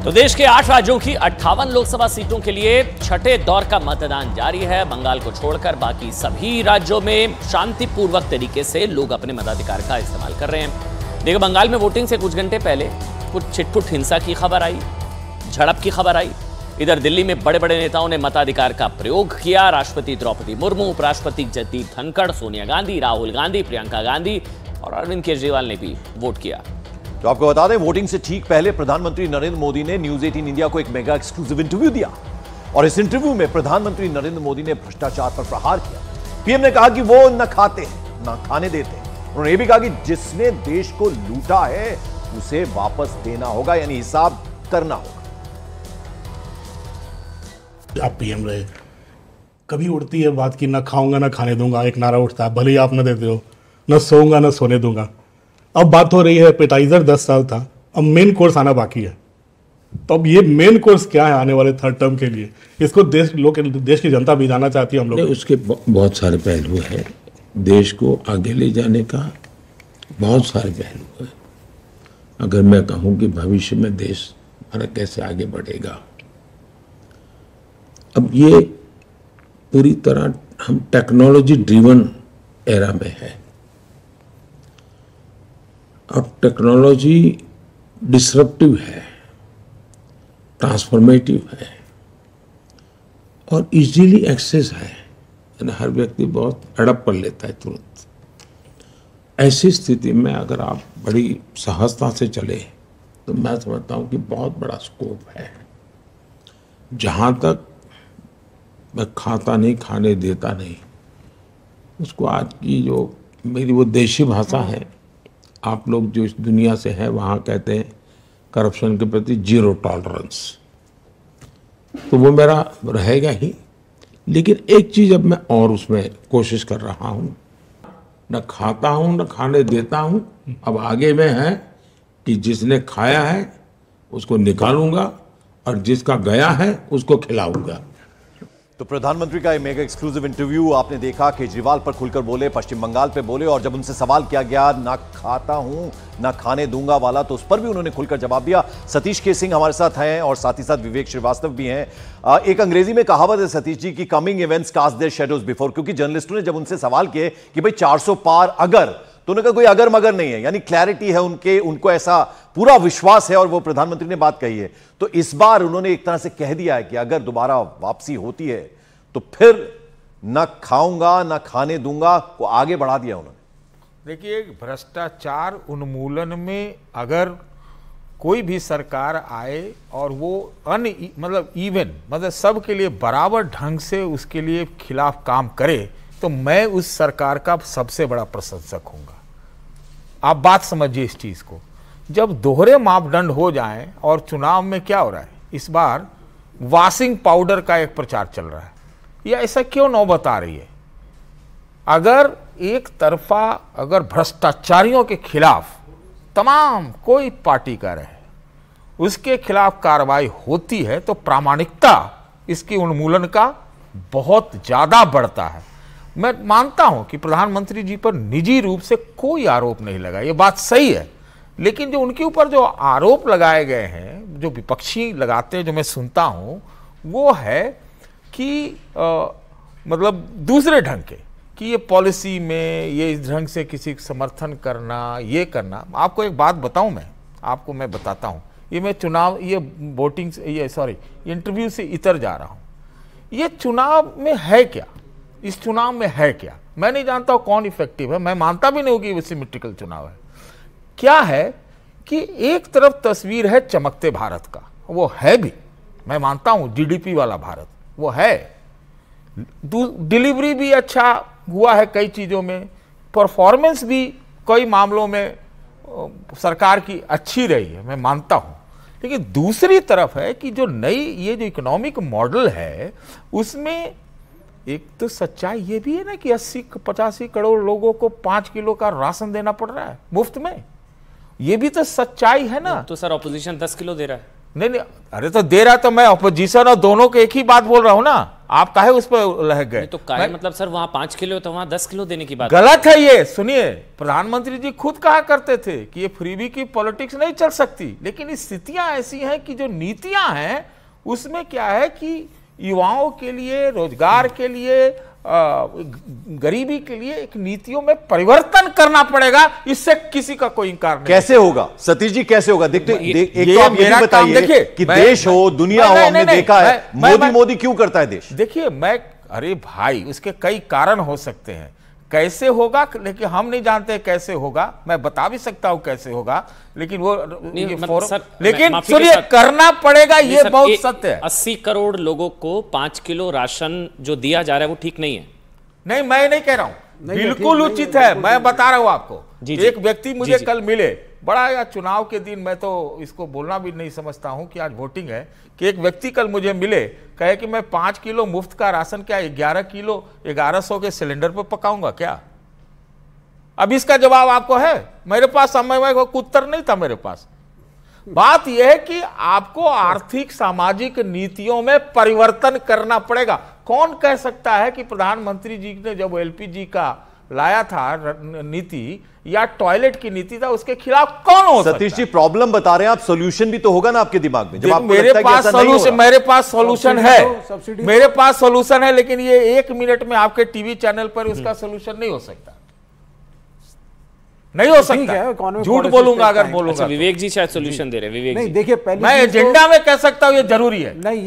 तो देश के 8 राज्यों की 58 लोकसभा सीटों के लिए छठे दौर का मतदान जारी है। बंगाल को छोड़कर बाकी सभी राज्यों में शांतिपूर्वक तरीके से लोग अपने मताधिकार का इस्तेमाल कर रहे हैं। देखिए, बंगाल में वोटिंग से कुछ घंटे पहले कुछ छिटपुट हिंसा की खबर आई, झड़प की खबर आई। इधर दिल्ली में बड़े बड़े नेताओं ने मताधिकार का प्रयोग किया। राष्ट्रपति द्रौपदी मुर्मू, उपराष्ट्रपति जगदीप धनखड़, सोनिया गांधी, राहुल गांधी, प्रियंका गांधी और अरविंद केजरीवाल ने भी वोट किया। तो आपको बता दें, वोटिंग से ठीक पहले प्रधानमंत्री नरेंद्र मोदी ने न्यूज 18 इंडिया को एक मेगा एक्सक्लूसिव इंटरव्यू दिया और इस इंटरव्यू में प्रधानमंत्री नरेंद्र मोदी ने भ्रष्टाचार पर प्रहार किया। पीएम ने कहा कि वो न खाते हैं न खाने देते हैं। उन्होंने ये भी कहा कि जिसने देश को लूटा है उसे वापस देना होगा, यानी हिसाब करना होगा। आप पीएम रहे, कभी उड़ती है बात की, ना खाऊंगा ना खाने दूंगा, एक नारा उठता है, भले ही आप न देते हो, न सोऊंगा न सोने दूंगा। अब बात हो रही है एपेटाइजर 10 साल था, अब मेन कोर्स आना बाकी है। तो अब ये मेन कोर्स क्या है आने वाले थर्ड टर्म के लिए, इसको देश की जनता भी जानना चाहती है हम लोग। उसके बहुत सारे पहलू हैं, देश को आगे ले जाने का बहुत सारे पहलू है। अगर मैं कहूँ कि भविष्य में देश हमारा कैसे आगे बढ़ेगा, अब ये पूरी तरह हम टेक्नोलॉजी ड्रिवन एरा में है। अब टेक्नोलॉजी डिसरप्टिव है, ट्रांसफॉर्मेटिव है और इजीली एक्सेस है, यानी हर व्यक्ति बहुत अडॉप्ट कर लेता है तुरंत। ऐसी स्थिति में अगर आप बड़ी सहजता से चले तो मैं समझता हूँ कि बहुत बड़ा स्कोप है। जहाँ तक मैं खाता नहीं खाने देता नहीं, उसको आज की जो मेरी वो देशी भाषा है, आप लोग जो इस दुनिया से हैं वहाँ कहते हैं करप्शन के प्रति जीरो टॉलरेंस, तो वो मेरा रहेगा ही। लेकिन एक चीज़ अब मैं और उसमें कोशिश कर रहा हूँ, न खाता हूँ न खाने देता हूँ। अब आगे में है कि जिसने खाया है उसको निकालूंगा और जिसका गया है उसको खिलाऊंगा। तो प्रधानमंत्री का ये मेगा एक्सक्लूसिव इंटरव्यू आपने देखा, केजरीवाल पर खुलकर बोले, पश्चिम बंगाल पे बोले और जब उनसे सवाल किया गया ना खाता हूं ना खाने दूंगा वाला, तो उस पर भी उन्होंने खुलकर जवाब दिया। सतीश के सिंह हमारे साथ हैं और साथ ही साथ विवेक श्रीवास्तव भी हैं। एक अंग्रेजी में कहावत है सतीश जी की, coming events cast their shadows before, क्योंकि जर्नलिस्टों ने जब उनसे सवाल किए कि भाई 400 पार अगर, तो उन्होंने कहा कोई अगर मगर नहीं है, यानी क्लैरिटी है उनको ऐसा पूरा विश्वास है और वो प्रधानमंत्री ने बात कही है। तो इस बार उन्होंने एक तरह से कह दिया है कि अगर दोबारा वापसी होती है तो फिर न खाऊंगा न खाने दूंगा को आगे बढ़ा दिया उन्होंने। देखिए, भ्रष्टाचार उन्मूलन में अगर कोई भी सरकार आए और वो मतलब सबके लिए बराबर ढंग से उसके लिए खिलाफ काम करे, तो मैं उस सरकार का सबसे बड़ा प्रशंसक हूँगा। आप बात समझिए इस चीज़ को। जब दोहरे मापदंड हो जाएं, और चुनाव में क्या हो रहा है इस बार, वॉशिंग पाउडर का एक प्रचार चल रहा है, या ऐसा क्यों नौबत आ रही है? अगर एक तरफा अगर भ्रष्टाचारियों के खिलाफ तमाम कोई पार्टी का रहे उसके खिलाफ कार्रवाई होती है, तो प्रामाणिकता इसकी उन्मूलन का बहुत ज्यादा बढ़ता है। मैं मानता हूं कि प्रधानमंत्री जी पर निजी रूप से कोई आरोप नहीं लगा, ये बात सही है, लेकिन जो उनके ऊपर जो आरोप लगाए गए हैं, जो विपक्षी लगाते हैं, जो मैं सुनता हूं, वो है कि मतलब दूसरे ढंग के, कि ये पॉलिसी में ये इस ढंग से किसी समर्थन करना, ये करना। आपको एक बात बताऊं, मैं बताता हूं, ये मैं चुनाव, ये वोटिंग, इंटरव्यू से इतर जा रहा हूं। ये चुनाव में है क्या, इस चुनाव में है क्या, मैं नहीं जानता हूं कौन इफेक्टिव है, मैं मानता भी नहीं हूं कि वो सिमेट्रिकल चुनाव है। क्या है कि एक तरफ तस्वीर है चमकते भारत का, वो है भी, मैं मानता हूं जीडीपी वाला भारत वो है, डिलीवरी भी अच्छा हुआ है कई चीज़ों में, परफॉर्मेंस भी कई मामलों में सरकार की अच्छी रही है, मैं मानता हूं। लेकिन दूसरी तरफ है कि जो नई ये जो इकोनॉमिक मॉडल है, उसमें एक तो सच्चाई ये भी है ना कि 80-85 करोड़ लोगों को 5 किलो का राशन देना पड़ रहा है मुफ्त में, ये भी तो सच्चाई है ना। तो सर ऑपोजिशन 10 किलो दे रहा है। नहीं, अरे तो दे रहा, तो मैं अपोजिशन और दोनों को एक ही बात बोल रहा हूं ना। आप काहे उस पर लह गए? तो काहे मतलब सर, वहां 5 किलो तो वहां 10 किलो देने की बात गलत है ये। सुनिए, प्रधानमंत्री जी खुद कहा करते थे कि ये फ्रीबी की पॉलिटिक्स नहीं चल सकती, लेकिन स्थितियां ऐसी हैं कि जो नीतियां हैं उसमें क्या है कि युवाओं के लिए, रोजगार के लिए, गरीबी के लिए एक नीतियों में परिवर्तन करना पड़ेगा। इससे किसी का कोई इंकार नहीं। कैसे होगा सतीश जी, कैसे होगा? देखते एक ये तो आप ये मेरा भी काम बताइए देखिए, कि देश हो, दुनिया हो, हमने देखा है मोदी क्यों करता है देश। देखिए अरे भाई, उसके कई कारण हो सकते हैं। कैसे होगा, लेकिन हम नहीं जानते कैसे होगा। मैं बता भी सकता हूं कैसे होगा, लेकिन वो लेकिन सुनिए, करना पड़ेगा, ये बहुत सत्य है। 80 करोड़ लोगों को 5 किलो राशन जो दिया जा रहा है वो ठीक नहीं है। नहीं, मैं नहीं कह रहा हूं, बिल्कुल उचित है। मैं बता रहा हूं आपको। एक व्यक्ति मुझे कल मिले, बड़ा या चुनाव के दिन, मैं तो इसको बोलना भी नहीं समझता हूं कि आज वोटिंग है, कि एक व्यक्ति कल मुझे मिले, कहे कि मैं 5 किलो मुफ्त का राशन क्या 11 किलो 1100 के सिलेंडर पर पकाऊंगा क्या? अब इसका जवाब आपको है? मेरे पास समय को उत्तर नहीं था मेरे पास। बात यह है कि आपको आर्थिक सामाजिक नीतियों में परिवर्तन करना पड़ेगा। कौन कह सकता है कि प्रधानमंत्री जी ने जब एलपीजी का लाया था नीति या टॉयलेट की नीति था, उसके खिलाफ कौन हो सकता है? सतीश जी, प्रॉब्लम बता रहे हैं आप, सॉल्यूशन भी तो होगा ना आपके दिमाग में। जब आपको मेरे पास सॉल्यूशन है, मेरे पास सॉल्यूशन है, लेकिन ये 1 मिनट में आपके टीवी चैनल पर उसका सॉल्यूशन नहीं हो सकता। नहीं हो सकता, झूठ बोलूंगा अगर बोलूंगा। अच्छा, विवेक जी शायद सॉल्यूशन दे रहे हैं। विवेक नहीं, जी, देखिए, पहले मैं एजेंडा में कह सकता हूं ये जरूरी है। नहीं,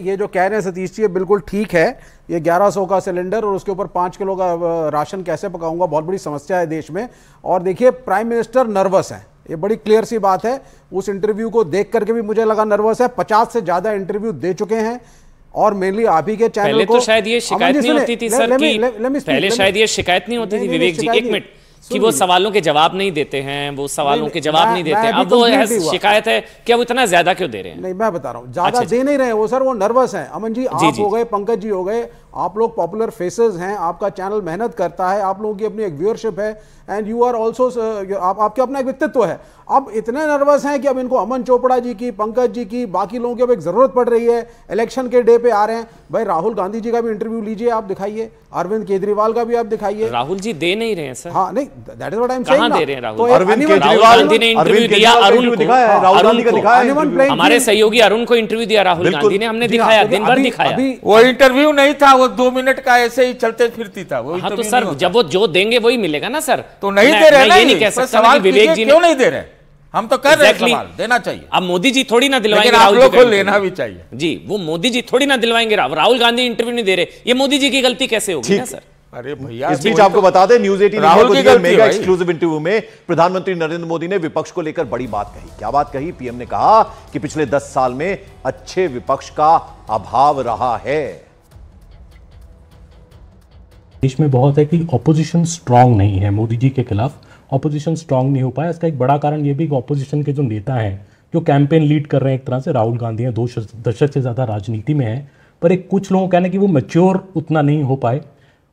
ये जो कह रहे हैं सतीश जी, ये बिल्कुल ठीक है। ये 1100 का सिलेंडर और उसके ऊपर 5 किलो का राशन कैसे पकाऊंगा, बहुत बड़ी समस्या है देश में। और देखिए, प्राइम मिनिस्टर नर्वस है, ये बड़ी क्लियर सी बात है। उस इंटरव्यू को देख करके भी मुझे लगा नर्वस है। 50 से ज्यादा इंटरव्यू दे चुके हैं और मेनली आप ही के चैनल पहले को। तो शायद ये शिकायत नहीं होती थी सर की, पहले शायद ये शिकायत नहीं होती थी विवेक जी, 1 मिनट, कि वो सवालों के जवाब नहीं देते हैं, वो सवालों के जवाब नहीं देते हैं। अब वो शिकायत है कि अब इतना ज्यादा क्यों दे रहे हैं? नहीं, मैं बता रहा हूं, ज्यादा दे नहीं रहे वो सर, वो नर्वस हैं। अमन जी, आप हो गए, पंकज जी हो गए, आप लोग पॉपुलर फेसेस हैं, आपका चैनल मेहनत करता है, आप लोगों की अपनी एक व्यूअरशिप है, एंड यू आर ऑल्सो, आपके अपना एक व्यक्तित्व है। अब इतने नर्वस हैं कि अब इनको अमन चोपड़ा जी की, पंकज जी की, बाकी लोगों की अब एक जरूरत पड़ रही है। इलेक्शन के डे पे आ रहे हैं भाई, राहुल गांधी जी का भी इंटरव्यू लीजिए, आप दिखाइए, अरविंद केजरीवाल का भी आप दिखाइए। राहुल जी दे नहीं रहे हैं सर। हाँ, नहीं, that is what I am कहां दे रहे हैं राहुल? तो अरविंद केजरीवाल ने इंटरव्यू दिया अरुण को, राहुल गांधी का दिखाया, हमारे सहयोगी अरुण को इंटरव्यू दिया राहुल गांधी ने, हमने दिखाया, दिन भर दिखाया। वो इंटरव्यू नहीं था, वो 2 मिनट का ऐसे ही चलते फिरती था वो। हाँ, तो सर जब वो जो देंगे वही मिलेगा ना सर। तो नहीं दे रहे, ये नहीं कह सकता कि विवेक जी क्यों नहीं दे रहे, हम तो कर रहे हैं, सवाल देना चाहिए। अब मोदी जी थोड़ी ना दिलवाएंगे, राहुल जी को लेना भी चाहिए जी। वो मोदी जी थोड़ी ना दिलवाएंगे, राहुल गांधी इंटरव्यू नहीं दे रहे, ये मोदी जी की गलती कैसे होगी ना सर? अरे भैया, इस बीच आपको बता दें, न्यूज़ 18 राहुल की मेगा एक्सक्लूसिव इंटरव्यू में प्रधानमंत्री नरेंद्र मोदी ने विपक्ष को लेकर बड़ी बात कही। क्या बात कही? पीएम ने कहा कि पिछले 10 साल में अच्छे विपक्ष का अभाव रहा है। देश में बहुत है कि ऑपोजिशन स्ट्रांग नहीं है, मोदी जी के खिलाफ ऑपोजिशन स्ट्रांग नहीं हो पाया। इसका एक बड़ा कारण ये भी कि ऑपोजिशन के जो नेता हैं, जो कैंपेन लीड कर रहे हैं, एक तरह से राहुल गांधी हैं, 2 दशक से ज़्यादा राजनीति में है, पर एक कुछ लोगों का कहना है कि वो मैच्योर उतना नहीं हो पाए।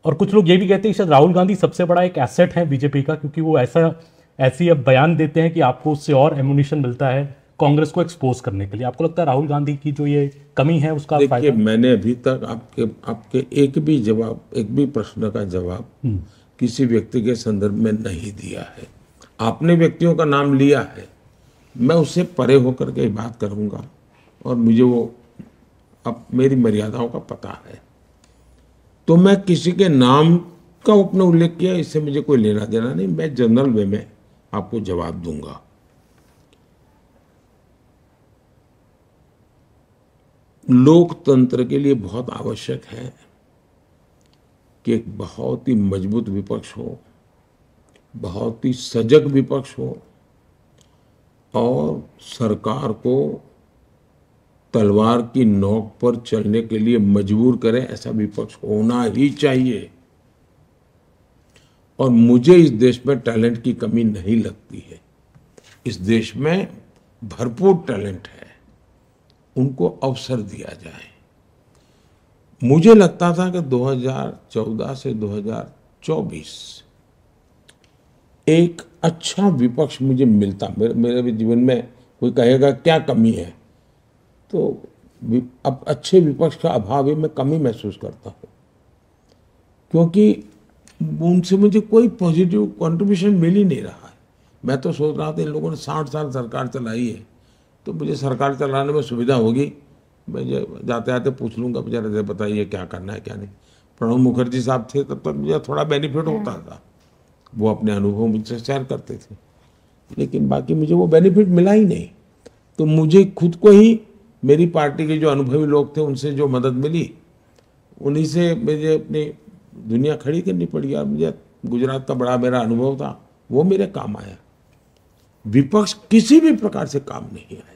और कुछ लोग ये भी कहते हैं कि शायद राहुल गांधी सबसे बड़ा एक एसेट है बीजेपी का, क्योंकि वो ऐसी अब बयान देते हैं कि आपको उससे और एमुनिशन मिलता है कांग्रेस को एक्सपोज करने के लिए। आपको लगता है राहुल गांधी की जो ये कमी है उसका देखिए, मैंने अभी तक आपके एक भी प्रश्न का जवाब किसी व्यक्ति के संदर्भ में नहीं दिया है। आपने व्यक्तियों का नाम लिया है, मैं उससे परे होकर के बात करूंगा, और मुझे वो अब मेरी मर्यादाओं का पता है। तो मैं किसी के नाम का अपने उल्लेख किया, इससे मुझे कोई लेना देना नहीं। मैं जनरल वे में आपको जवाब दूंगा। लोकतंत्र के लिए बहुत आवश्यक है कि एक बहुत ही मजबूत विपक्ष हो, बहुत ही सजग विपक्ष हो, और सरकार को तलवार की नोक पर चलने के लिए मजबूर करे, ऐसा विपक्ष होना ही चाहिए। और मुझे इस देश में टैलेंट की कमी नहीं लगती है। इस देश में भरपूर टैलेंट है, उनको अवसर दिया जाए। मुझे लगता था कि 2014 से 2024 एक अच्छा विपक्ष मुझे मिलता। मेरे जीवन में कोई कहेगा क्या कमी है, तो अब अच्छे विपक्ष का अभाव है, मैं कमी महसूस करता हूँ, क्योंकि उनसे मुझे कोई पॉजिटिव कंट्रीब्यूशन मिल ही नहीं रहा है। मैं तो सोच रहा था इन लोगों ने 60 साल सरकार चलाई है तो मुझे सरकार चलाने में सुविधा होगी, मैं जाते आते पूछ लूँगा बेचारे बताइए क्या करना है क्या नहीं। प्रणब मुखर्जी साहब थे तब तक मुझे थोड़ा बेनिफिट होता था, वो अपने अनुभव मुझसे शेयर करते थे, लेकिन बाकी मुझे वो बेनिफिट मिला ही नहीं। तो मुझे खुद को ही मेरी पार्टी के जो अनुभवी लोग थे उनसे जो मदद मिली उन्हीं से मुझे अपनी दुनिया खड़ी करनी पड़ी। और मुझे गुजरात का बड़ा मेरा अनुभव था, वो मेरे काम आया। विपक्ष किसी भी प्रकार से काम नहीं आया।